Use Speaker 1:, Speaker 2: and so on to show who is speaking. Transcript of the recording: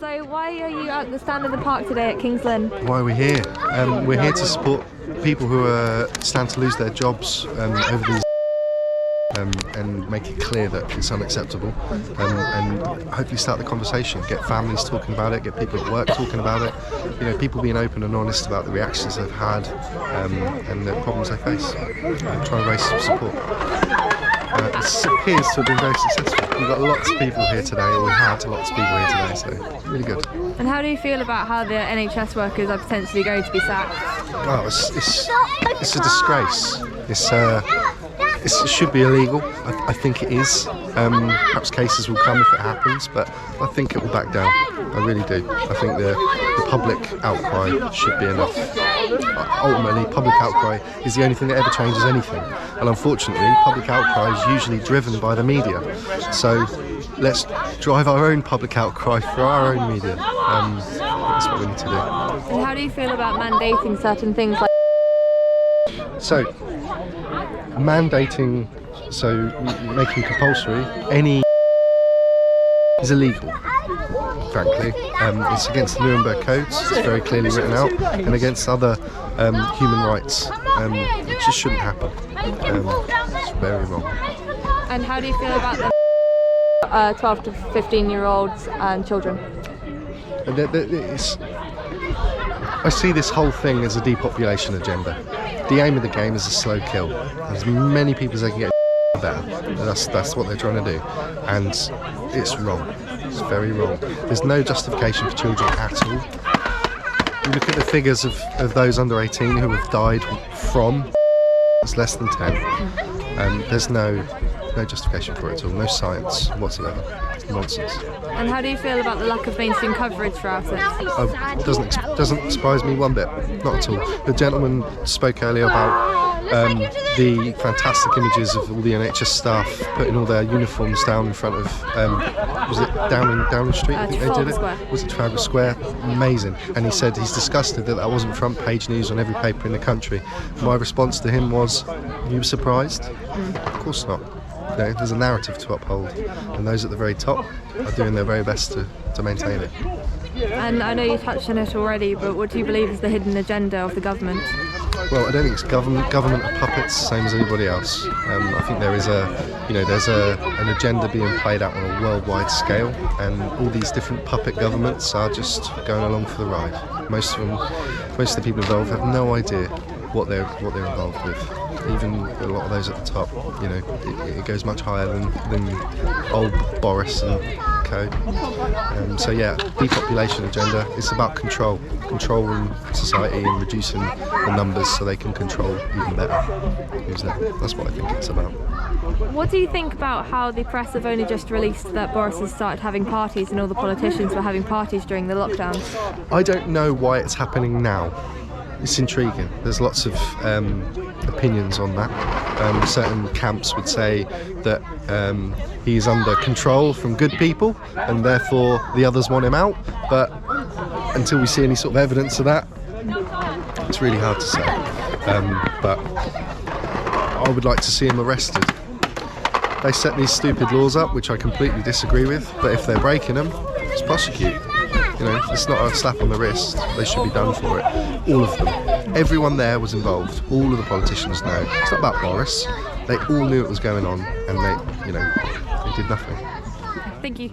Speaker 1: So why are you at the stand in the park today at Kings Lynn?
Speaker 2: Why are we here? We're here to support people who stand to lose their jobs over these and make it clear that it's unacceptable and hopefully start the conversation, get families talking about it, get people at work talking about it, people being open and honest about the reactions they've had and the problems they face, and trying to raise some support. It appears to have been very successful. We've got lots of people here today, or we had lots of people here today, so really good.
Speaker 1: And how do you feel about how the NHS workers are potentially going to be sacked?
Speaker 2: Oh, it's a disgrace. It should be illegal. I think it is. Perhaps cases will come if it happens, but I think it will back down. I really do. I think the public outcry should be enough. Ultimately, public outcry is the only thing that ever changes anything. And unfortunately, public outcry is usually driven by the media. So let's drive our own public outcry for our own media. That's what we need to do.
Speaker 1: And how do you feel about mandating certain things like...
Speaker 2: So, mandating, making compulsory any is illegal, frankly. It's against the Nuremberg codes, it's very clearly written out, and against other human rights. It just shouldn't happen. It's very wrong.
Speaker 1: And how do you feel about the 12 to 15-year-olds and children?
Speaker 2: I see this whole thing as a depopulation agenda. The aim of the game is a slow kill. As many people as they can get better. That's what they're trying to do. And it's wrong. It's very wrong. There's no justification for children at all. You look at the figures of those under 18 who have died from, it's less than 10. There's no justification for it at all. No science whatsoever. It's nonsense.
Speaker 1: And how do you feel about the lack of mainstream coverage throughout it?
Speaker 2: It doesn't surprise me one bit, not at all. The gentleman spoke earlier about the fantastic images of all the NHS staff putting all their uniforms down in front of, was it Downing Street? I think they did it.
Speaker 1: Square.
Speaker 2: Was it Trafalgar Square? Amazing. And he said he's disgusted that wasn't front page news on every paper in the country. My response to him was, you were surprised? Of course not. There's a narrative to uphold, and those at the very top are doing their very best to maintain it.
Speaker 1: And I know you touched on it already, but what do you believe is the hidden agenda of the government?
Speaker 2: Well, I don't think it's government. Government are puppets, same as anybody else. I think there is an agenda being played out on a worldwide scale, and all these different puppet governments are just going along for the ride. Most of the people involved have no idea what they're involved with. Even a lot of those at the top, it goes much higher than old Boris and co. Depopulation agenda is about controlling society and reducing the numbers so they can control even better. That's what I think it's about.
Speaker 1: What do you think about how the press have only just released that Boris has started having parties and all the politicians were having parties during the lockdowns?
Speaker 2: I don't know why it's happening now. It's intriguing. There's lots of opinions on that. Certain camps would say that he's under control from good people and therefore the others want him out, but until we see any sort of evidence of that, it's really hard to say. But I would like to see him arrested. They set these stupid laws up, which I completely disagree with, but if they're breaking them, let's prosecute. It's not a slap on the wrist. They should be done for it. All of them. Everyone there was involved. All of the politicians know. It's not about Boris. They all knew it was going on, and they did nothing.
Speaker 1: Thank you.